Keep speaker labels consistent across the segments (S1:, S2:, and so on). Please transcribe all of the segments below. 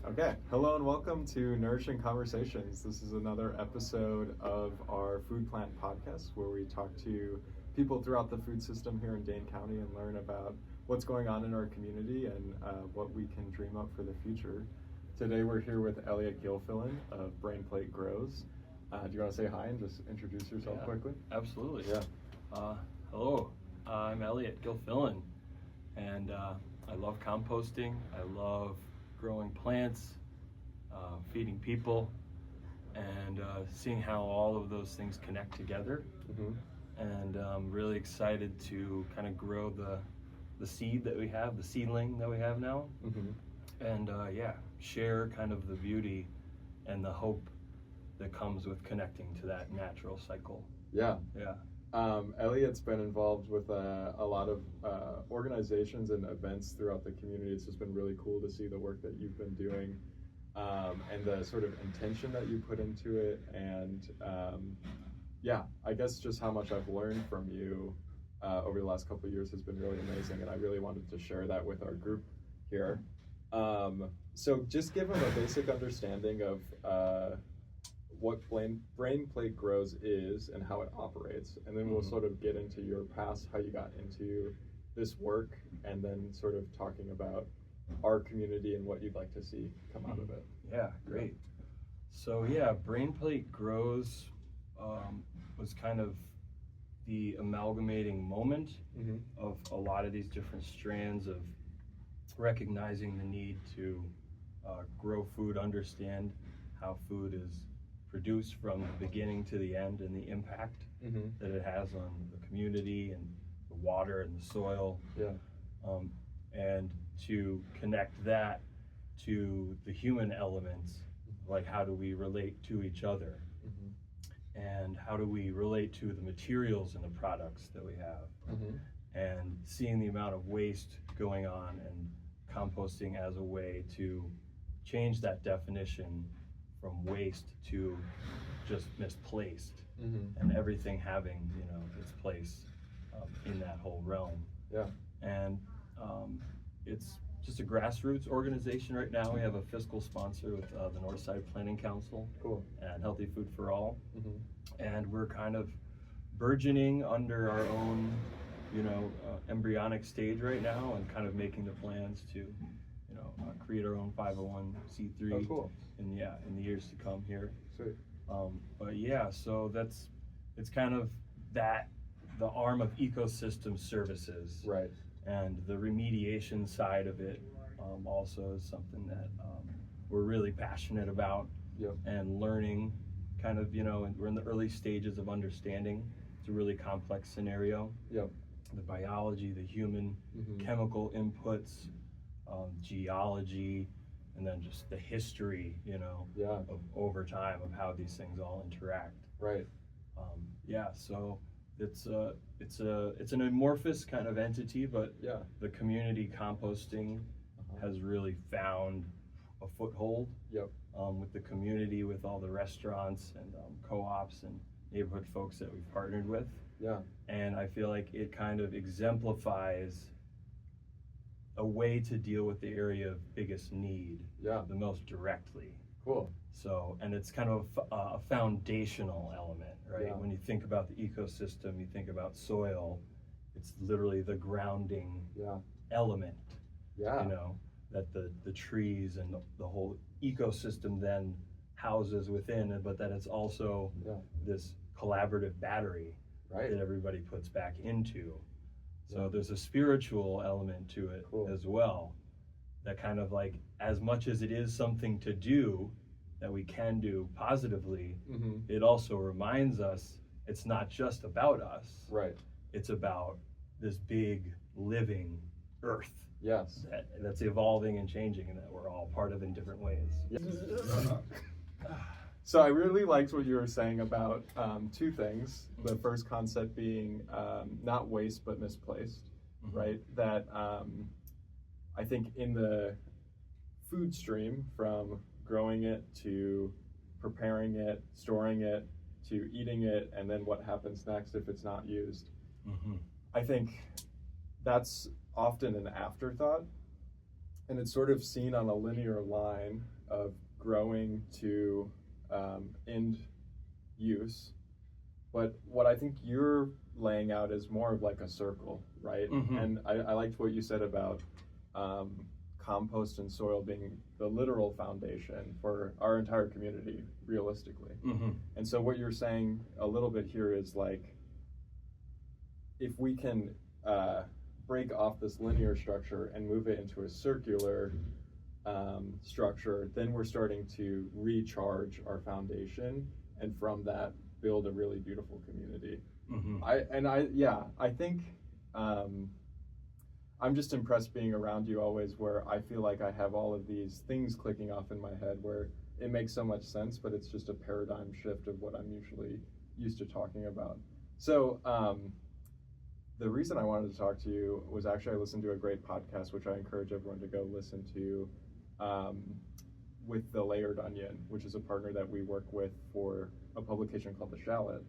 S1: Okay, hello and welcome to Nourishing Conversations. This is another episode of our Food Plant podcast where we talk to people throughout the food system here in Dane County and learn about what's going on in our community and what we can dream up for the future. Today we're here with Elliott Gilfillan of Brainplate Grows. Do you want to say hi and just introduce yourself quickly?
S2: Absolutely.
S1: Yeah.
S2: Hello, I'm Elliott Gilfillan, and I love composting. I love growing plants, feeding people, and seeing how all of those things connect together. And I'm really excited to kind of grow the seed that we have, the seedling that we have now, and share kind of the beauty and the hope that comes with connecting to that natural cycle.
S1: Yeah.
S2: Yeah.
S1: Elliott's been involved with a lot of organizations and events throughout the community. It's just been really cool to see the work that you've been doing and the sort of intention that you put into it. And I guess just how much I've learned from you over the last couple of years has been really amazing. And I really wanted to share that with our group here. So just give them a basic understanding of what Brainplate Grows is and how it operates, and then we'll sort of get into your past, how you got into this work, and then sort of talking about our community and what you'd like to see come out of it.
S2: Yeah, great. So Brainplate Grows was kind of the amalgamating moment of a lot of these different strands of recognizing the need to grow food, understand how food is produced from the beginning to the end and the impact that it has on the community and the water and the soil. And to connect that to the human elements, like how do we relate to each other, and how do we relate to the materials and the products that we have, and seeing the amount of waste going on and composting as a way to change that definition from waste to just misplaced, and everything having its place in that whole realm. And it's just a grassroots organization right now. We have a fiscal sponsor with the Northside Planning Council and Healthy Food for All, and we're kind of burgeoning under our own embryonic stage right now, and kind of making the plans to create our own 501c3 in the years to come here.
S1: Sweet.
S2: So it's kind of the arm of ecosystem services,
S1: Right.
S2: And the remediation side of it also is something that we're really passionate about. And learning kind of, and we're in the early stages of understanding. It's a really complex scenario. The biology, the human chemical inputs, geology, and then just the history, of over time of how these things all interact.
S1: Right.
S2: So it's an amorphous kind of entity, but the community composting has really found a foothold with the community, with all the restaurants and co-ops and neighborhood folks that we've partnered with. And I feel like it kind of exemplifies a way to deal with the area of biggest need the most directly. So, and it's kind of a foundational element, right? When you think about the ecosystem, you think about soil, it's literally the grounding element, that the trees and the whole ecosystem then houses within, but that it's also this collaborative battery that everybody puts back into. So there's a spiritual element to it as well, that kind of like, as much as it is something to do that we can do positively, it also reminds us it's not just about us. It's about this big living earth. That's evolving and changing, and that we're all part of in different ways.
S1: So I really liked what you were saying about two things. The first concept being not waste but misplaced, right? That I think in the food stream, from growing it to preparing it, storing it, to eating it, and then what happens next if it's not used, I think that's often an afterthought, and it's sort of seen on a linear line of growing to end use. But what I think you're laying out is more of like a circle, right?
S2: Mm-hmm.
S1: And I liked what you said about compost and soil being the literal foundation for our entire community, realistically.
S2: Mm-hmm.
S1: And so what you're saying a little bit here is like, if we can break off this linear structure and move it into a circular structure, then we're starting to recharge our foundation, and from that build a really beautiful community.
S2: Mm-hmm.
S1: I think I'm just impressed being around you always, where I feel like I have all of these things clicking off in my head where it makes so much sense, but it's just a paradigm shift of what I'm usually used to talking about. So the reason I wanted to talk to you was actually I listened to a great podcast, which I encourage everyone to go listen to, with The Layered Onion, which is a partner that we work with for a publication called The Shallot,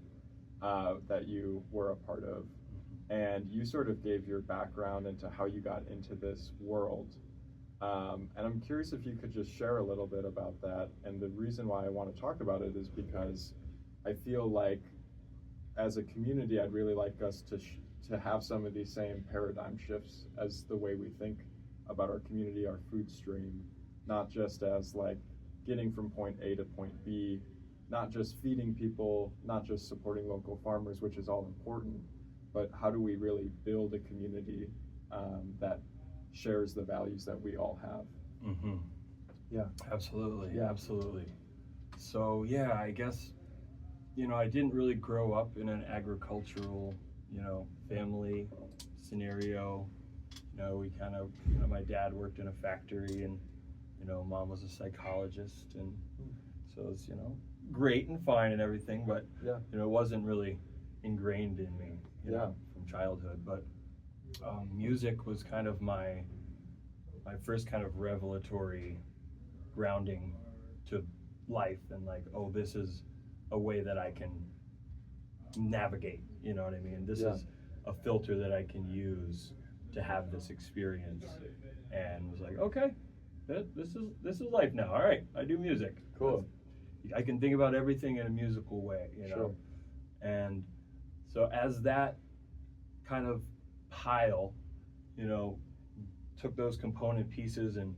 S1: that you were a part of. And you sort of gave your background into how you got into this world. And I'm curious if you could just share a little bit about that. And the reason why I want to talk about it is because I feel like as a community, I'd really like us to have some of these same paradigm shifts as the way we think about our community, our food stream, not just as like getting from point A to point B, not just feeding people, not just supporting local farmers, which is all important, but how do we really build a community that shares the values that we all have?
S2: Mm-hmm.
S1: Yeah.
S2: Absolutely.
S1: Yeah.
S2: Absolutely. So yeah, I guess, I didn't really grow up in an agricultural, family scenario. We kind of, my dad worked in a factory, and, mom was a psychologist, and so it's, great and fine and everything, but, it wasn't really ingrained in me, from childhood. But music was kind of my first kind of revelatory grounding to life, and like, oh, this is a way that I can navigate, you know what I mean? This is a filter that I can use to have this experience. And was like, okay, this is life now. All right, I do music.
S1: Cool.
S2: I can think about everything in a musical way,
S1: Sure.
S2: And so as that kind of pile, took those component pieces and,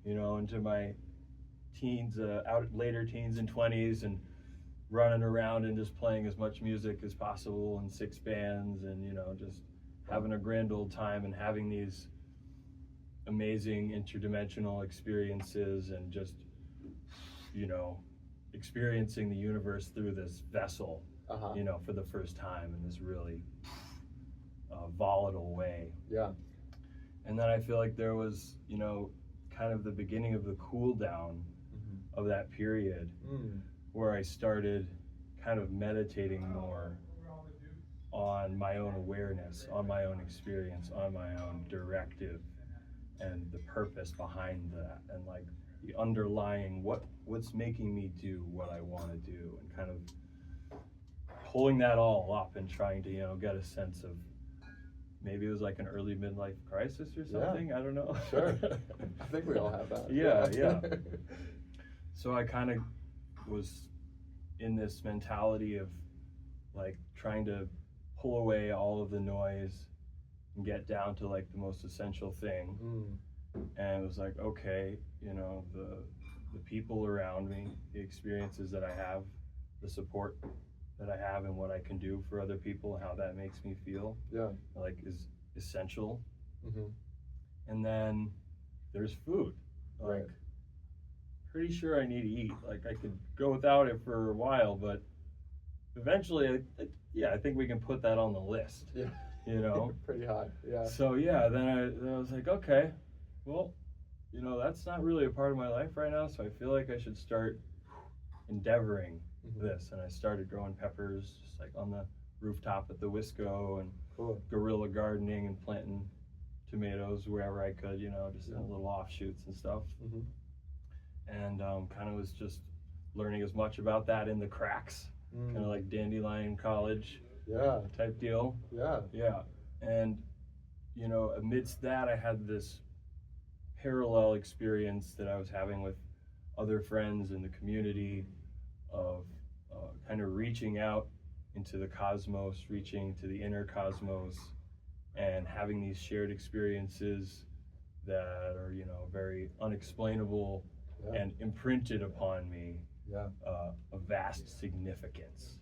S2: into my teens, later teens and 20s, and running around and just playing as much music as possible in 6 bands, and, just having a grand old time and having these amazing interdimensional experiences, and just, experiencing the universe through this vessel, for the first time in this really volatile way.
S1: Yeah.
S2: And then I feel like there was, kind of the beginning of the cool down of that period, where I started kind of meditating more on my own awareness, on my own experience, on my own directive, and the purpose behind that, and like the underlying what's making me do what I want to do, and kind of pulling that all up and trying to, get a sense of, maybe it was like an early midlife crisis or something. I don't know.
S1: Sure. I think we all have that.
S2: Yeah. So I kind of was in this mentality of like trying to pull away all of the noise and get down to like the most essential thing. And it was like, okay, the people around me, the experiences that I have, the support that I have, and what I can do for other people, how that makes me feel, like is essential. And then there's food. Like, pretty sure I need to eat. Like, I could go without it for a while, but eventually, I think we can put that on the list.
S1: Pretty high. Yeah.
S2: So then I was like, okay, well, that's not really a part of my life right now, so I feel like I should start endeavoring this. And I started growing peppers just like on the rooftop at the Wisco, and guerrilla gardening and planting tomatoes wherever I could, just in little offshoots and stuff. And kind of was just learning as much about that in the cracks, kind of like Dandelion College type deal. And amidst that, I had this parallel experience that I was having with other friends in the community, of kind of reaching out into the cosmos, reaching to the inner cosmos, and having these shared experiences that are, you know, very unexplainable and imprinted upon me a vast significance.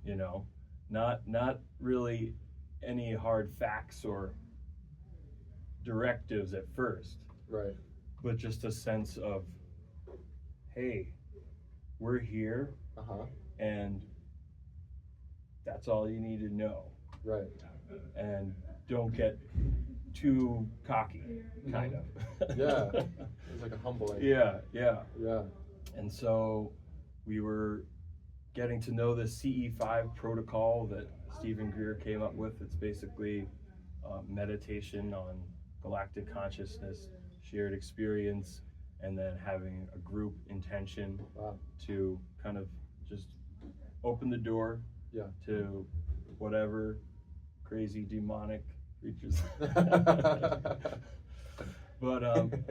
S2: You know, not really any hard facts or directives at first,
S1: Right.
S2: but just a sense of, hey, we're here, and that's all you need to know.
S1: Right.
S2: And don't get too cocky, kind of.
S1: Yeah. It's like a humbling.
S2: Yeah.
S1: Yeah.
S2: And so we were getting to know the CE5 protocol that Stephen Greer came up with. It's basically meditation on galactic consciousness, shared experience, and then having a group intention to kind of just open the door to whatever crazy demonic creatures. But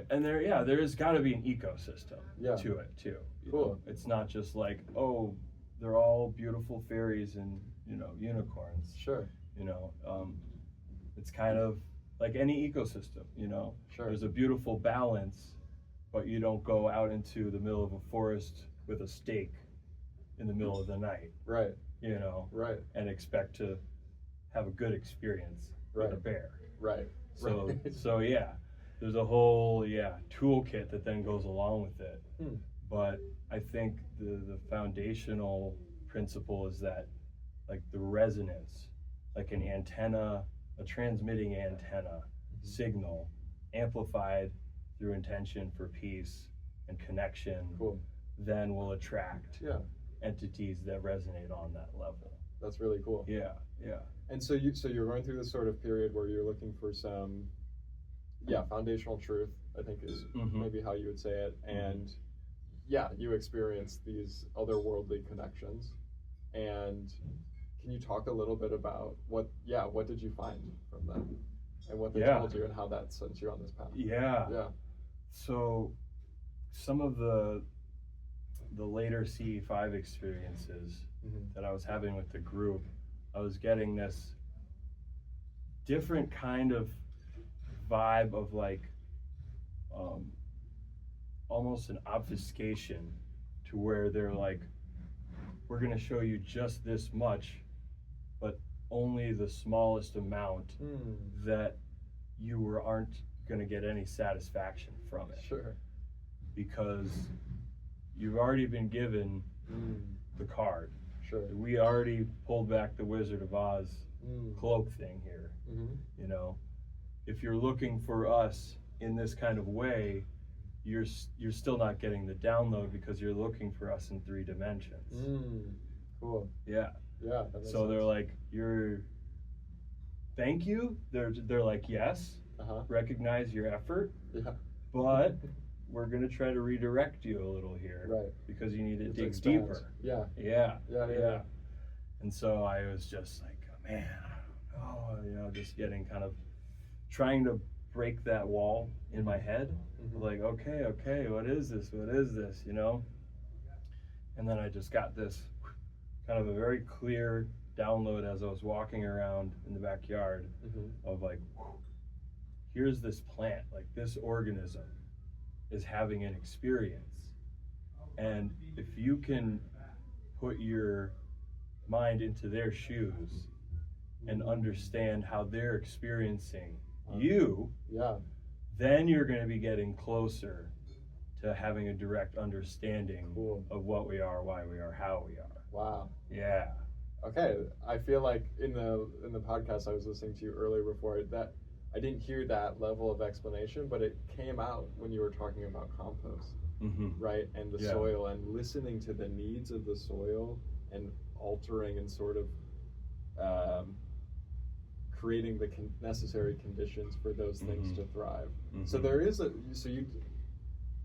S2: and there's got to be an ecosystem to it too.
S1: Cool.
S2: It's not just like, oh, they're all beautiful fairies and, you know, unicorns.
S1: Sure.
S2: You know, it's kind of like any ecosystem. You know, there's a beautiful balance, but you don't go out into the middle of a forest with a stake in the middle of the night.
S1: Right.
S2: You know.
S1: Right.
S2: And expect to have a good experience with a bear.
S1: Right.
S2: So yeah, there's a whole toolkit that then goes along with it. But I think the foundational principle is that, like, the resonance, like an antenna, a transmitting antenna signal amplified through intention for peace and connection, then will attract entities that resonate on that level.
S1: That's really cool.
S2: Yeah.
S1: And so you're going through this sort of period where you're looking for some foundational truth, I think is maybe how you would say it. And you experience these otherworldly connections. And can you talk a little bit about what did you find from them, and what they told you, and how that sent you on this path? Yeah.
S2: So some of the later CE5 experiences that I was having with the group, I was getting this different kind of vibe of, like, almost an obfuscation, to where they're like, we're going to show you just this much, but only the smallest amount that you aren't going to get any satisfaction from it.
S1: Sure.
S2: Because you've already been given the card.
S1: Sure.
S2: We already pulled back the Wizard of Oz cloak thing here. You know, if you're looking for us in this kind of way, you're still not getting the download, because you're looking for us in 3 dimensions.
S1: Cool.
S2: Yeah.
S1: That makes
S2: so
S1: sense.
S2: they're like, thank you. They're like, yes, recognize your effort, but we're gonna try to redirect you a little here, because you need to dig deeper. Yeah. And so I was just like, oh, man, you know, just getting kind of trying to break that wall in my head. Like, okay, what is this, you know? And then I just got this kind of a very clear download as I was walking around in the backyard of, like, here's this plant, like, this organism is having an experience, and if you can put your mind into their shoes and understand how they're experiencing you, then you're going to be getting closer to having a direct understanding of what we are, why we are, how we are.
S1: Wow.
S2: Yeah.
S1: Okay, I feel like in the podcast I was listening to you earlier before, that I didn't hear that level of explanation, but it came out when you were talking about compost, right? And the soil, and listening to the needs of the soil, and altering and sort of creating the necessary conditions for those things to thrive. So there is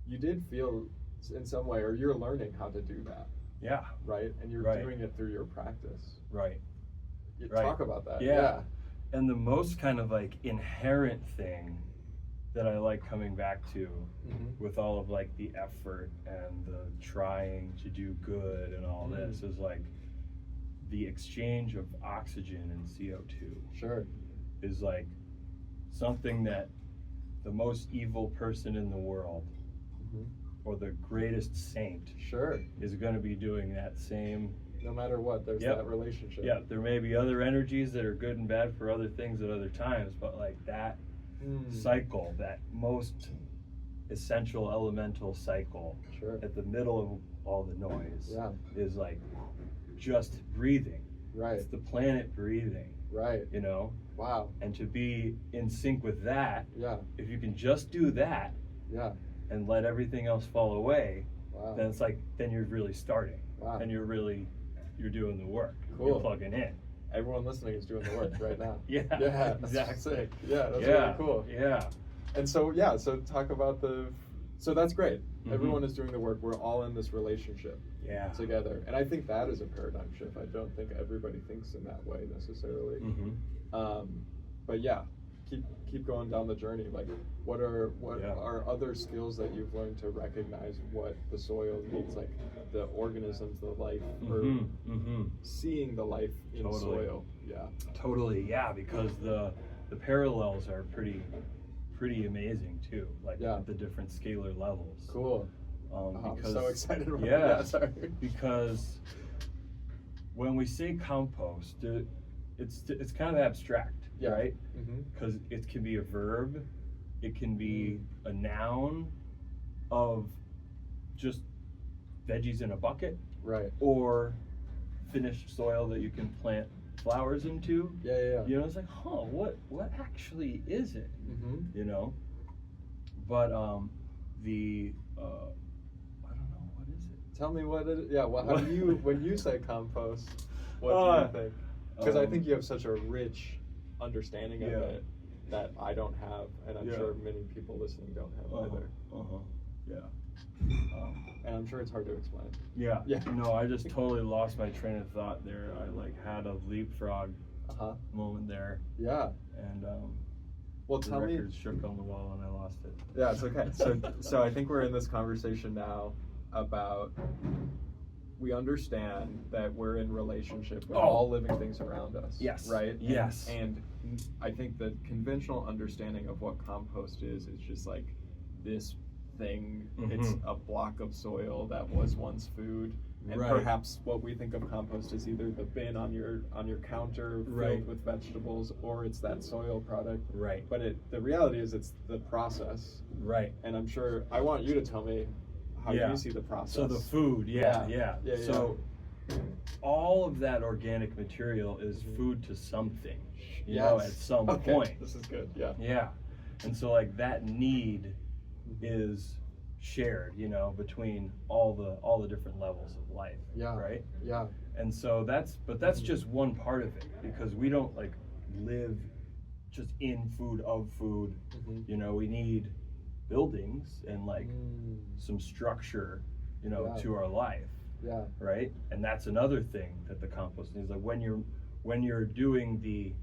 S1: you did feel in some way, or you're learning how to do that.
S2: Yeah.
S1: Right? And you're doing it through your practice.
S2: Right.
S1: Talk about that.
S2: Yeah. And the most kind of, like, inherent thing that I like coming back to with all of like the effort and the trying to do good and all this is like the exchange of oxygen and CO2.
S1: Sure.
S2: Is like something that the most evil person in the world or the greatest saint
S1: Sure.
S2: is going to be doing that same.
S1: No matter what, there's that relationship.
S2: Yeah, there may be other energies that are good and bad for other things at other times, but like that cycle, that most essential elemental cycle at the middle of all the noise is like just breathing.
S1: Right.
S2: It's the planet breathing.
S1: Right.
S2: You know?
S1: Wow.
S2: And to be in sync with that, if you can just do that and let everything else fall away, then it's like, then you're really starting. And you're doing the work.
S1: Cool.
S2: You're plugging in.
S1: Everyone listening is doing the work right now.
S2: Yeah, exactly.
S1: Sick. Yeah, that's really cool.
S2: Yeah.
S1: And so, so talk about so that's great. Everyone is doing the work. We're all in this relationship together. And I think that is a paradigm shift. I don't think everybody thinks in that way necessarily. But yeah, keep going down the journey. Like, what are other skills that you've learned to recognize what the soil needs, like the organisms, the life, or seeing the life in soil? Yeah. Totally.
S2: Yeah, because the parallels are pretty amazing too. Like at the different scalar levels.
S1: Cool.
S2: Because,
S1: I'm so excited about that. Sorry.
S2: Because when we say compost, it's kind of abstract. Right? Because it can be a verb, it can be a noun of just veggies in a bucket, or finished soil that you can plant flowers into. You know, it's like, what actually is it? You know, but I don't know, what is it?
S1: Tell me what it is. Yeah, well, how do you, when you say compost, what do you think? Because I think you have such a rich understanding of it that I don't have, and I'm sure many people listening don't have either. And I'm sure it's hard to explain.
S2: No, I just totally lost my train of thought there. I like had a leapfrog moment there. And
S1: well,
S2: the
S1: tell me.
S2: record shook on the wall and I lost it.
S1: Yeah, it's okay. So I think we're in this conversation now about, we understand that we're in relationship with all living things around us. Right?
S2: Yes.
S1: And I think the conventional understanding of what compost is just like this thing. It's a block of soil that was once food. And perhaps what we think of compost is either the bin on your counter filled with vegetables, or it's that soil product. But the reality is it's the process. And I'm sure, I want you to tell me how you see the process.
S2: So the food, So all of that organic material is food to something, you know, at some point.
S1: This is good,
S2: And so like that need is shared, you know, between all the different levels of life, right? And so that's just one part of it, because we don't like live just in food of food. You know, we need buildings and like some structure, you know, to our life. Right? And that's another thing that the compost needs. Like when you're doing the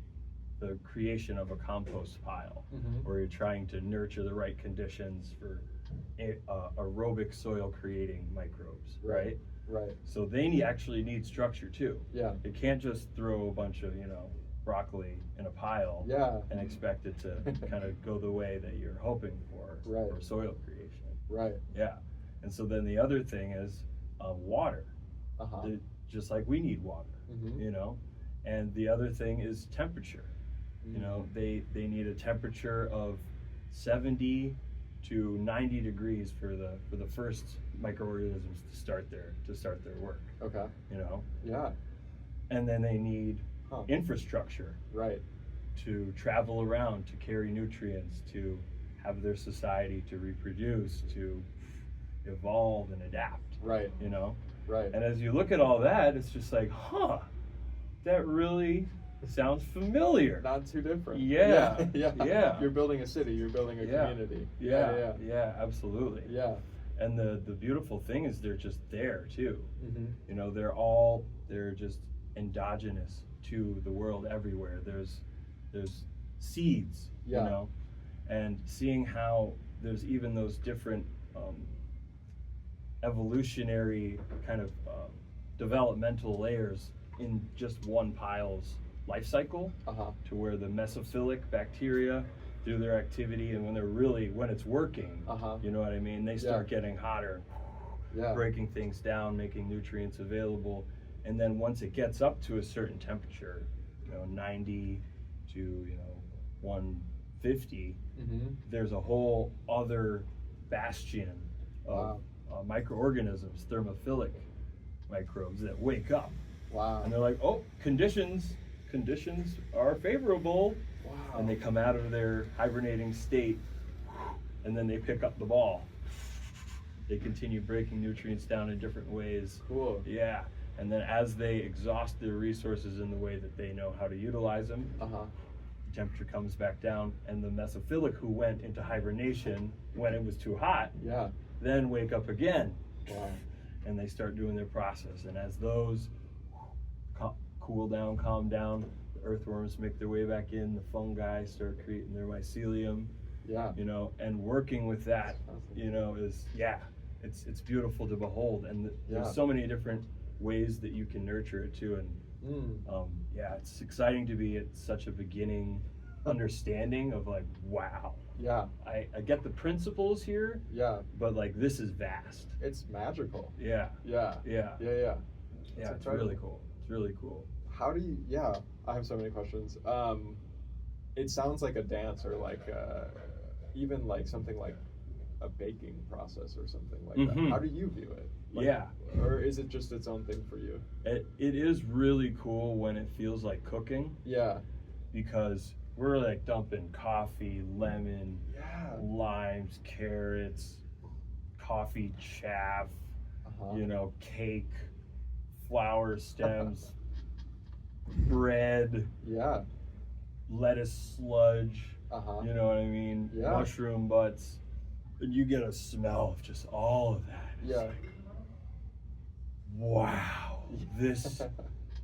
S2: creation of a compost pile, or you're trying to nurture the right conditions for aerobic soil creating microbes, right? So they actually need structure too. It can't just throw a bunch of, you know, broccoli in a pile and expect it to kind of go the way that you're hoping for soil creation. And so then the other thing is water. Just like we need water, you know. And the other thing is temperature. You know, they need a temperature of 70 to 90 degrees for the first microorganisms to start their work. You know. And then they need infrastructure to travel around, to carry nutrients, to have their society, to reproduce, to evolve and adapt. You know. And as you look at all that, it's just like, that really sounds familiar.
S1: Not too different.
S2: Yeah.
S1: You're building a city. You're building a community.
S2: Yeah, absolutely. And the beautiful thing is they're just there too. You know, they're just endogenous to the world everywhere. There's seeds, you know, and seeing how there's even those different evolutionary kind of developmental layers in just one pile's life cycle, to where the mesophilic bacteria do their activity, and when it's working, you know what I mean, they start getting hotter, breaking things down, making nutrients available. And then once it gets up to a certain temperature, 90 to 150, there's a whole other bastion of microorganisms, thermophilic microbes, that wake up. And they're like, oh, conditions are favorable. And they come out of their hibernating state, and then they pick up the ball. They continue breaking nutrients down in different ways.
S1: Cool.
S2: Yeah. And then as they exhaust their resources in the way that they know how to utilize them, the temperature comes back down, and the mesophilic, who went into hibernation when it was too hot, then wake up again. And they start doing their process. And as those cool down, calm down, the earthworms make their way back in, the fungi start creating their mycelium, and working with that, is, it's beautiful to behold. And there's so many different ways that you can nurture it too. And it's exciting to be at such a beginning understanding of like, wow. I get the principles here. But like, this is vast.
S1: It's magical.
S2: It's really cool. It's really cool.
S1: How do you, I have so many questions. It sounds like a dance, or like even like something like a baking process or something like that. How do you view it? Like, or is it just its own thing for you?
S2: It is really cool when it feels like cooking. Because we're like dumping coffee, lemon, limes, carrots, coffee chaff, cake, flower stems, bread, lettuce sludge, you know what I mean, mushroom butts, and you get a smell of just all of that. It's like, wow, this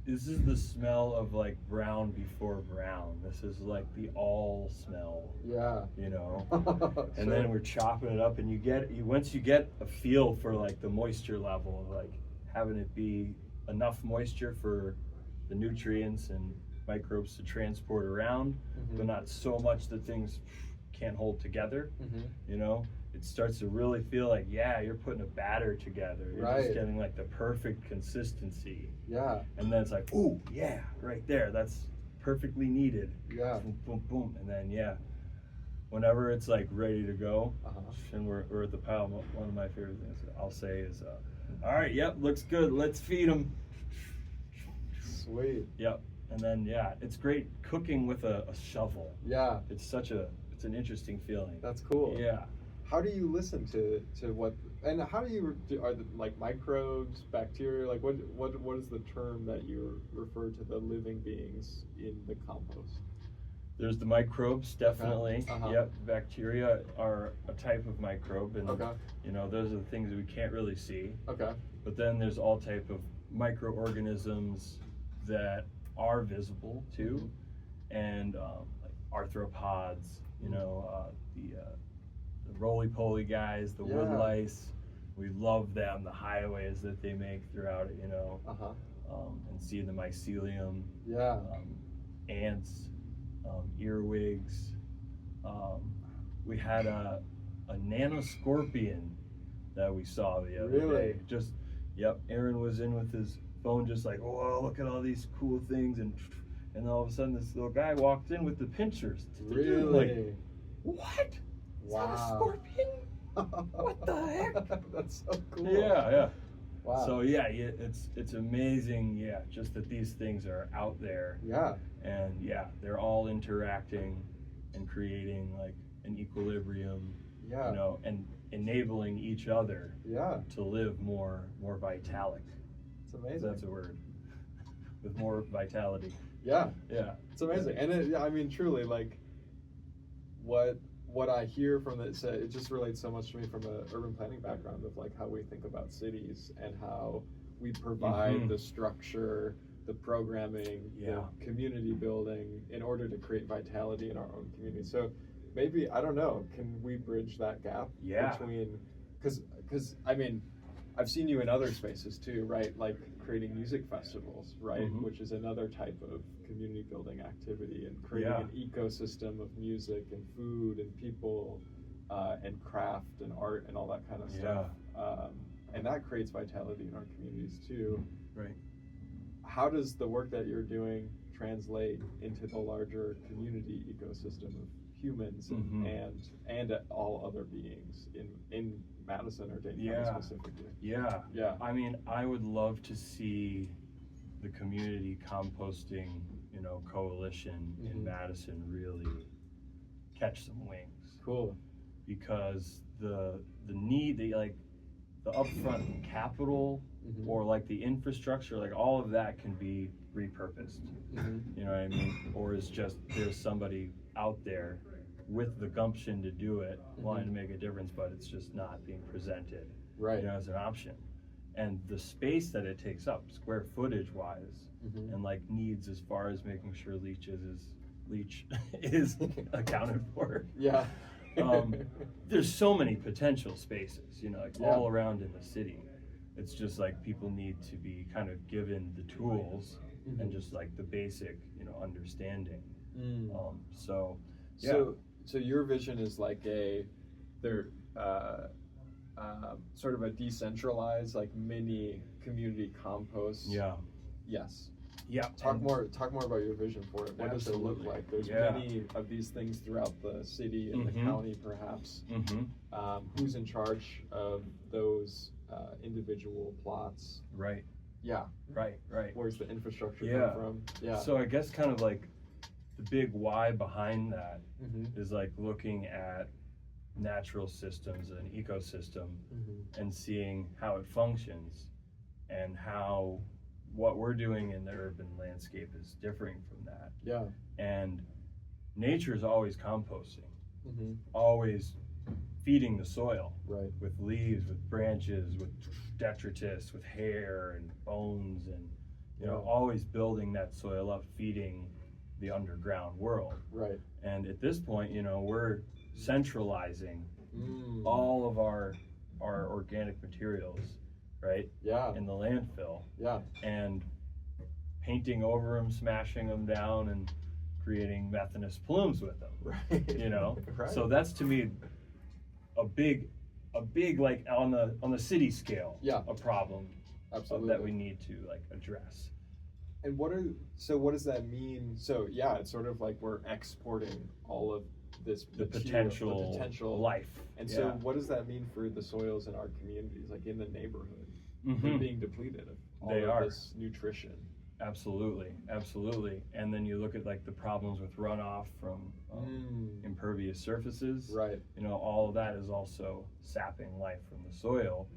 S2: is the smell of like brown before brown. This is like the all smell. And then we're chopping it up, and once you get a feel for like the moisture level, of like having it be enough moisture for the nutrients and microbes to transport around, but not so much that things can't hold together. It starts to really feel like, you're putting a batter together. You're just getting like the perfect consistency. And then it's like, ooh, right there. That's perfectly needed. Boom, boom, boom. And then, whenever it's like ready to go, and we're at the pile, one of my favorite things I'll say is, all right, looks good. Let's feed them.
S1: Sweet.
S2: And then, it's great cooking with a shovel. It's an interesting feeling.
S1: That's cool. How do you listen to what, and how do you, are the like microbes, bacteria, like what is the term that you refer to the living beings in the compost?
S2: There's the microbes, definitely. Bacteria are a type of microbe, and those are the things that we can't really see. But then there's all type of microorganisms that are visible too, and like arthropods, the roly-poly guys, the wood lice. We love them, the highways that they make throughout it, and seeing the mycelium, ants, earwigs. We had a nanoscorpion that we saw the other day. Just, Aaron was in with his phone, just like, oh, look at all these cool things, and all of a sudden this little guy walked in with the pinchers. Like, what? Is that a scorpion? What the heck?
S1: That's so cool.
S2: Wow. So it's amazing, just that these things are out there. And they're all interacting and creating like an equilibrium, and enabling each other to live more vitalic.
S1: It's amazing.
S2: That's a word. With more vitality.
S1: It's amazing. And I mean, truly, like what I hear from it just relates so much to me from an urban planning background of like how we think about cities and how we provide the structure, the programming, the community building in order to create vitality in our own community. So maybe, I don't know, can we bridge that gap between, because I mean, I've seen you in other spaces too, right? Like creating music festivals, right? Which is another type of community building activity, and creating an ecosystem of music and food and people and craft and art and all that kind of stuff. And that creates vitality in our communities too.
S2: Right.
S1: How does the work that you're doing translate into the larger community ecosystem of humans and all other beings in Madison or Dane County specifically?
S2: Yeah. I mean, I would love to see the community composting, coalition in Madison really catch some wings.
S1: Cool.
S2: Because the need, the upfront capital or like the infrastructure, like all of that can be repurposed. You know what I mean? Or it's just there's somebody out there with the gumption to do it, wanting to make a difference, but it's just not being presented as an option. And the space that it takes up, square footage wise, and like needs as far as making sure leach is accounted for.
S1: Yeah.
S2: There's so many potential spaces, all around in the city. It's just like people need to be kind of given the tools and just like the basic, understanding. So
S1: your vision is like sort of a decentralized, like mini community compost. Yes. Talk more about your vision for it. What does it look like? There's many of these things throughout the city and the county, perhaps. Who's in charge of those individual plots?
S2: Right.
S1: Yeah.
S2: Right.
S1: Where's the infrastructure come from? Yeah.
S2: So I guess kind of like the big why behind that is like looking at natural systems and ecosystem and seeing how it functions and how what we're doing in the urban landscape is differing from that.
S1: Yeah.
S2: And nature is always composting, always feeding the soil with leaves, with branches, with detritus, with hair and bones, and always building that soil up, feeding the underground world.
S1: Right.
S2: And at this point, we're centralizing all of our organic materials, right?
S1: Yeah.
S2: In the landfill.
S1: Yeah.
S2: And painting over them, smashing them down, and creating methanous plumes with them.
S1: Right. Right.
S2: So that's to me a big like on the city scale. A problem.
S1: Absolutely.
S2: That we need to like address.
S1: And what does that mean? So it's sort of like we're exporting all of this potential
S2: life.
S1: And so what does that mean for the soils in our communities, like in the neighborhood? They're being depleted of all this nutrition.
S2: Absolutely. And then you look at like the problems with runoff from impervious surfaces.
S1: Right.
S2: All of that is also sapping life from the soil,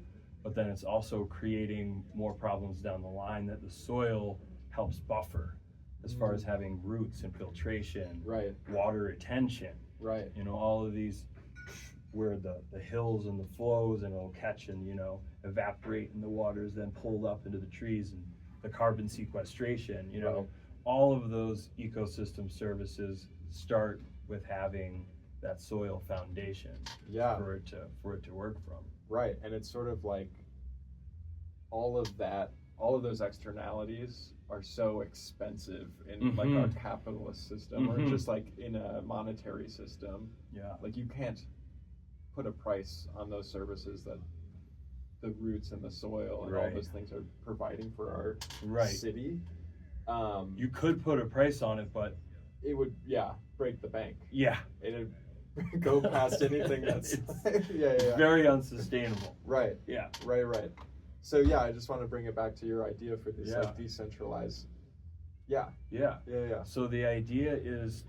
S2: but then it's also creating more problems down the line that the soil helps buffer as far as having roots and filtration, water retention, all of these where the hills and the flows and it'll catch and evaporate and the water is then pulled up into the trees, and the carbon sequestration, all of those ecosystem services start with having that soil foundation for it to work from.
S1: Right. And it's sort of like all of those externalities are so expensive in like our capitalist system or just like in a monetary system. Like you can't put a price on those services that the roots and the soil and all those things are providing for our city.
S2: You could put a price on it, but
S1: it would break the bank. It'd go past anything that's
S2: very unsustainable.
S1: Right. So I just want to bring it back to your idea for this like decentralized.
S2: So the idea is,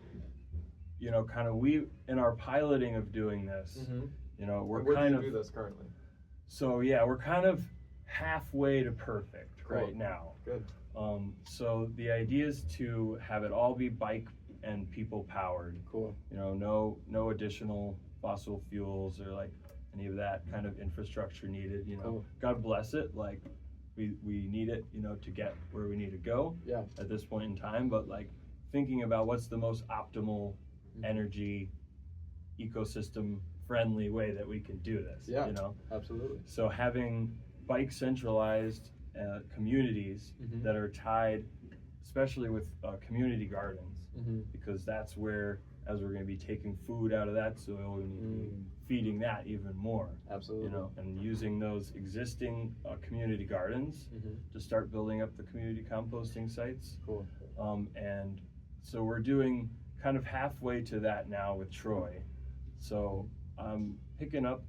S2: kind of we in our piloting of doing this, we're
S1: where
S2: kind
S1: do
S2: of
S1: you do this currently.
S2: So we're kind of halfway to perfect right now.
S1: Good.
S2: So the idea is to have it all be bike and people powered.
S1: Cool.
S2: No additional fossil fuels or like any of that kind of infrastructure needed.
S1: Cool.
S2: God bless it. Like we need it, to get where we need to go at this point in time. But like thinking about what's the most optimal energy ecosystem friendly way that we can do this.
S1: Yeah,
S2: you know,
S1: absolutely.
S2: so having bike centralized communities
S1: Mm-hmm.
S2: that are tied, especially with community gardens,
S1: Mm-hmm.
S2: because that's where, as we're going to be taking food out of that soil, we need to be feeding that even more.
S1: Absolutely.
S2: You know, and using those existing community gardens
S1: Mm-hmm.
S2: to start building up the community composting sites.
S1: Cool.
S2: And so we're doing kind of halfway to that now with Troy. So I'm picking up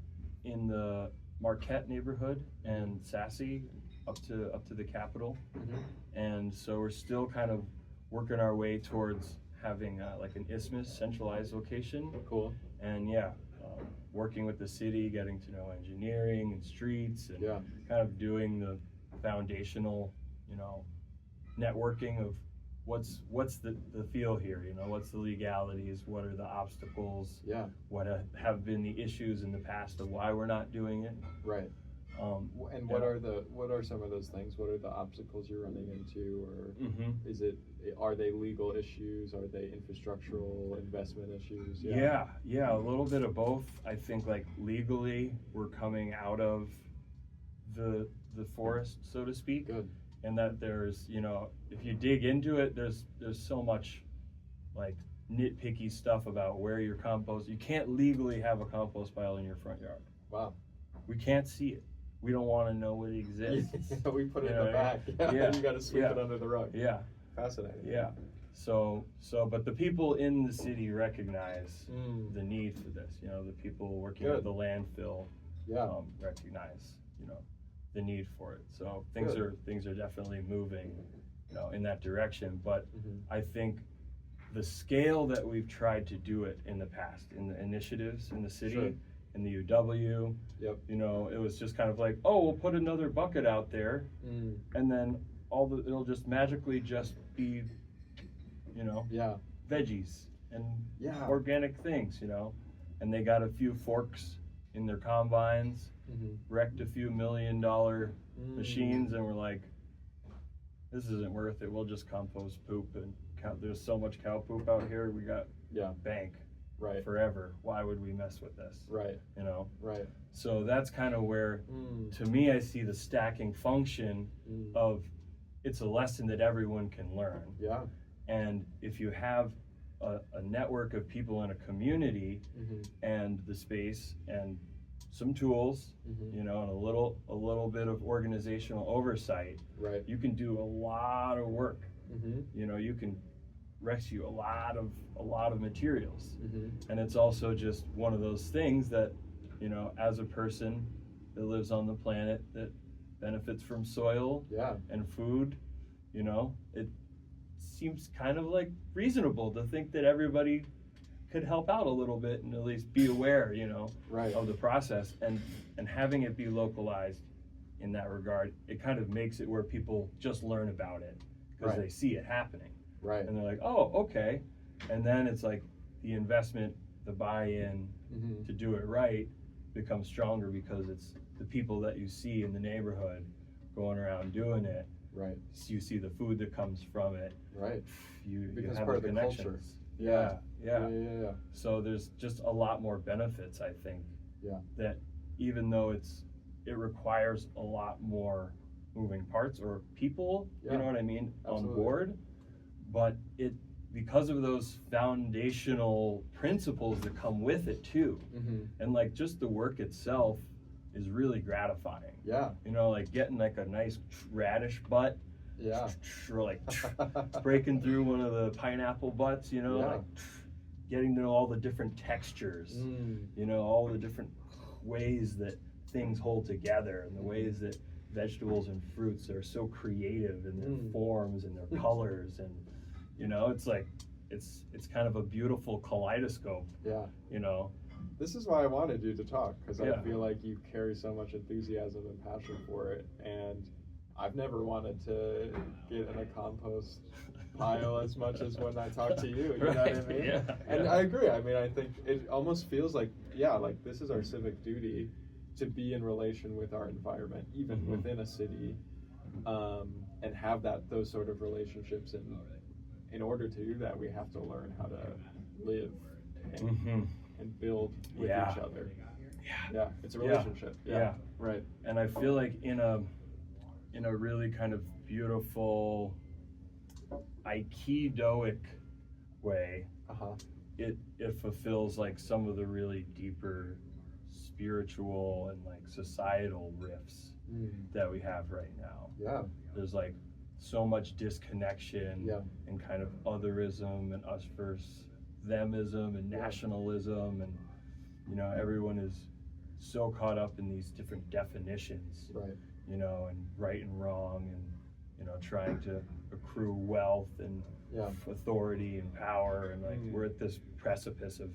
S2: in the Marquette neighborhood and Sassy up to the capital.
S1: Mm-hmm.
S2: And so we're still kind of working our way towards having like an isthmus centralized location.
S1: Cool.
S2: And yeah, working with the city, getting to know engineering and streets, and
S1: Yeah.
S2: kind of doing the foundational, you know, networking of what's the feel here, you know, what's the legalities, what are the obstacles,
S1: Yeah.
S2: what have been the issues in the past of why we're not doing it.
S1: Right. And what are some of those things? What are the obstacles you're running into, or are they legal issues? Are they infrastructural investment issues?
S2: Yeah, a little bit of both. I think like legally we're coming out of the forest, so to speak.
S1: Good.
S2: And that there's, you know, if you dig into it, there's so much like nitpicky stuff about where your compost. You can't legally have a compost pile in your front yard.
S1: Wow.
S2: We can't see it. We don't want to know it exists.
S1: We put it
S2: You
S1: in
S2: know
S1: the back.
S2: Yeah.
S1: You got to sweep it under the rug.
S2: Yeah.
S1: Fascinating.
S2: Yeah. So, but the people in the city recognize the need for this. You know, the people working at the landfill recognize, you know, the need for it. So things are definitely moving, you know, in that direction. But I think the scale that we've tried to do it in the past, in the initiatives in the city, in the UW, you know, it was just kind of like, oh, we'll put another bucket out there, and then it'll just magically just be, you know, veggies and organic things, you know. And they got a few forks in their combines, wrecked a few $1 million machines, and we're like, this isn't worth it. We'll just compost poop, and there's so much cow poop out here. We got bank forever. Why would we mess with this?
S1: Right.
S2: You know.
S1: Right.
S2: So that's kind of where, to me, I see the stacking function of it's a lesson that everyone can learn. Yeah. And if you have a network of people in a community and the space and some tools, you know, and a little bit of organizational oversight, you can do a lot of work. You know, you can rescue a lot of materials. And it's also just one of those things that, you know, as a person that lives on the planet that benefits from soil and food, you know, it seems kind of like reasonable to think that everybody could help out a little bit and at least be aware, you know, of the process, and having it be localized in that regard, it kind of makes it where people just learn about it because they see it happening. And they're like, oh, okay. And then it's like the investment, the buy-in to do it right becomes stronger because it's the people that you see in the neighborhood going around doing it. So you see the food that comes from it. You have
S1: part
S2: the
S1: of the culture.
S2: connections. Yeah. So there's just a lot more benefits, I think. That even though it requires a lot more moving parts or people, you know what I mean, on board, but because of those foundational principles that come with it too, and like just the work itself is really gratifying. You know, like getting like a nice radish butt, or like breaking through one of the pineapple butts, you know, like getting to know all the different textures, you know, all the different ways that things hold together, and the ways that vegetables and fruits are so creative in their forms and their colors, and you know, it's like it's kind of a beautiful kaleidoscope. You know.
S1: This is why I wanted you to talk, because I feel like you carry so much enthusiasm and passion for it, and I've never wanted to get in a compost pile as much as when I talk to you, you know what I mean? And I agree. I mean, I think it almost feels like, like this is our civic duty to be in relation with our environment, even within a city, and have those sort of relationships. And in order to do that, we have to learn how to live and build with
S2: Yeah.
S1: each other.
S2: Yeah.
S1: It's a relationship.
S2: Yeah.
S1: Right.
S2: And I feel like in a really kind of beautiful Aikidoic way, it fulfills like some of the really deeper spiritual and like societal rifts that we have right now.
S1: Yeah.
S2: There's like so much disconnection and kind of otherism and us versus themism and nationalism, and you know, everyone is so caught up in these different definitions,
S1: Right.
S2: you know, and right and wrong, and you know, trying to accrue wealth and authority and power, and like we're at this precipice of,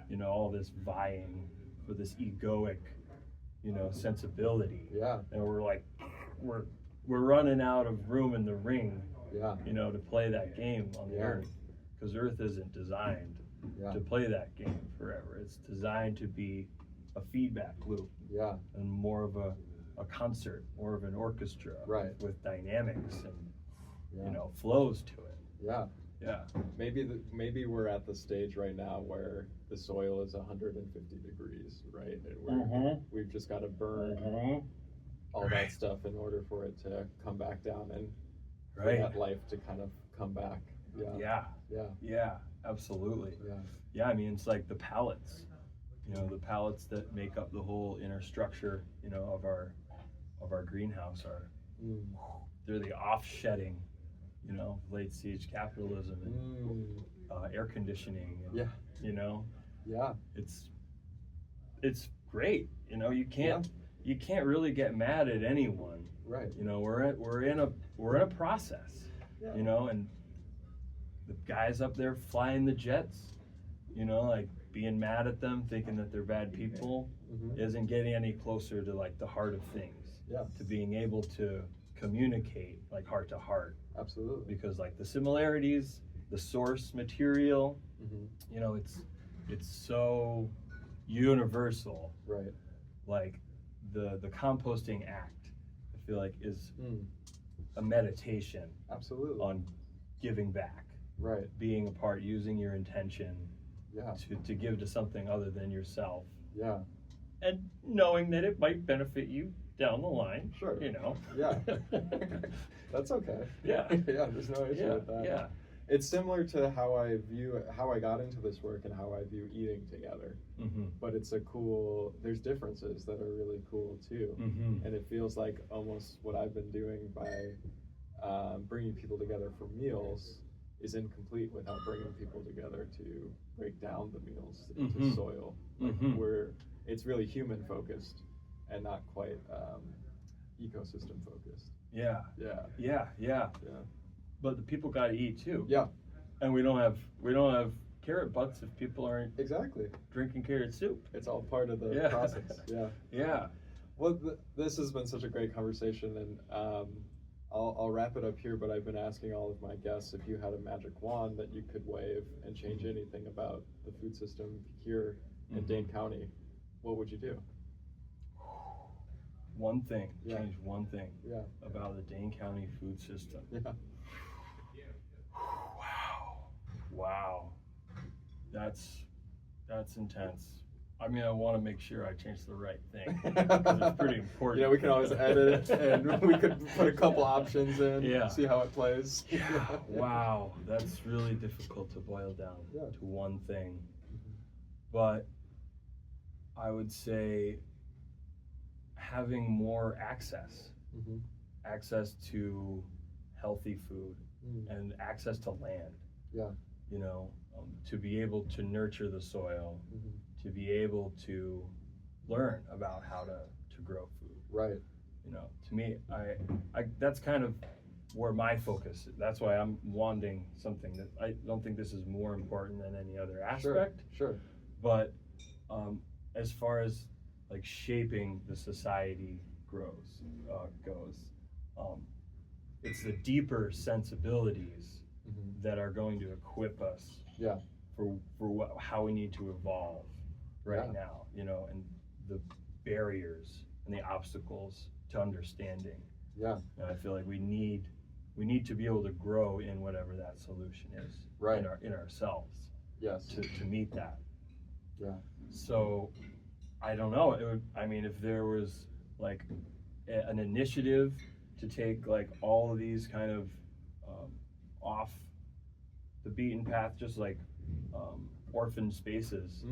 S2: you know, all this vying for this egoic, you know, sensibility. And we're like, we're running out of room in the ring, you know, to play that game on the earth, because earth isn't designed to play that game forever. It's designed to be a feedback loop, and more of a concert, more of an orchestra, with dynamics and you know, flows to it.
S1: Maybe we're at the stage right now where the soil is 150 degrees, right? And we've just got to burn all that stuff in order for it to come back down, and for that life to kind of come back.
S2: Absolutely. I mean, it's like the pallets, you know, the pallets that make up the whole inner structure, you know, of our greenhouse are they're the offshedding, you know, late stage capitalism and air conditioning and, you know, it's great, you know. You can't really get mad at anyone, you know. We're in a process, you know, and the guys up there flying the jets, you know, like being mad at them, thinking that they're bad people, isn't getting any closer to like the heart of things, to being able to communicate like heart to heart.
S1: Absolutely.
S2: Because like the similarities, the source material, you know, it's so universal. Like the composting act, I feel like, is a meditation.
S1: Absolutely.
S2: On giving back. Being a part, using your intention to give to something other than yourself. And knowing that it might benefit you down the line. You know.
S1: That's okay. There's no issue with that. It's similar to how I got into this work and how I view eating together. But it's there's differences that are really cool too. And it feels like almost what I've been doing by bringing people together for meals is incomplete without bringing people together to break down the meals into soil. Where it's really human focused and not quite ecosystem focused. But the people got to eat too. And we don't have carrot butts if people aren't drinking carrot soup. It's all part of the process. Well, this has been such a great conversation, and I'll wrap it up here. But I've been asking all of my guests, if you had a magic wand that you could wave and change anything about the food system here in Dane County, what would you do?
S2: One thing, change one thing about the Dane County food system. Wow, that's intense. I mean, I want to make sure I change the right thing, because it's pretty important.
S1: We can always edit it, and we could put a couple options in, see how it plays.
S2: Wow, that's really difficult to boil down to one thing. But I would say having more access to healthy food and access to land. You know, to be able to nurture the soil, to be able to learn about how to grow food. You know, to me, I that's kind of where my focus is. That's why I'm wanting something that I don't think this is more important than any other aspect. But as far as like shaping the society goes, it's the deeper sensibilities that are going to equip us for how we need to evolve now, you know, and the barriers and the obstacles to understanding. And I feel like we need to be able to grow in whatever that solution is in ourselves. To meet that. So I don't know. I mean, if there was like an initiative to take like all of these kind of off the beaten path, just like orphan spaces,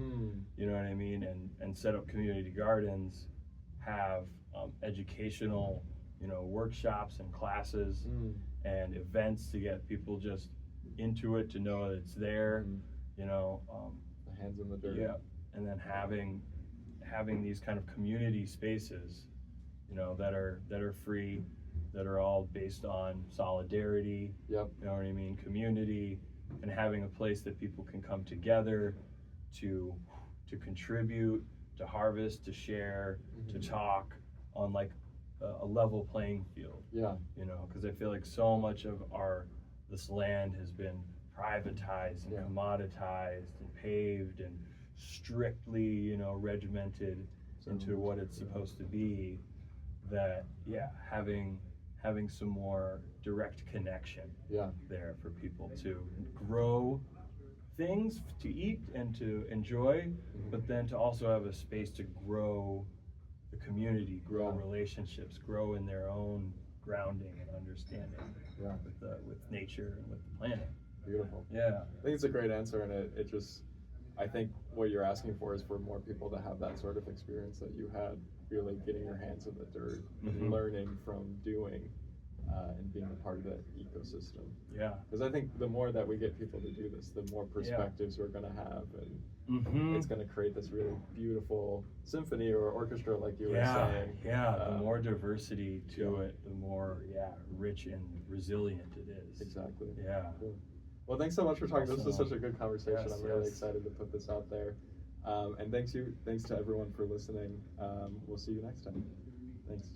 S2: you know what I mean, and set up community gardens, have educational, workshops and classes and events to get people just into it, to know that it's there,
S1: the hands in the dirt.
S2: Yeah, and then having these kind of community spaces, that are free, that are all based on solidarity.
S1: Yep.
S2: You know what I mean? Community, and having a place that people can come together to contribute, to harvest, to share, to talk on like a level playing field.
S1: Yeah.
S2: Because I feel like so much of this land has been privatized and commoditized and paved and strictly, regimented into what it's supposed to be, that having some more direct connection there for people to grow things to eat and to enjoy, but then to also have a space to grow the community, grow relationships, grow in their own grounding and understanding with nature and with the planet.
S1: Beautiful.
S2: Yeah.
S1: I think it's a great answer, and it just, I think what you're asking for is for more people to have that sort of experience that you had, really getting your hands in the dirt, and learning from doing, and being a part of that ecosystem.
S2: Yeah.
S1: Because I think the more that we get people to do this, the more perspectives we're going to have, and it's going to create this really beautiful symphony or orchestra, like you were saying.
S2: Yeah, the more diversity to it, the more rich and resilient it is.
S1: Exactly.
S2: Yeah.
S1: Cool. Well, thanks so much for talking. This was such a good conversation.
S2: Yes,
S1: I'm really excited to put this out there. And thanks to everyone for listening. We'll see you next time. Thanks.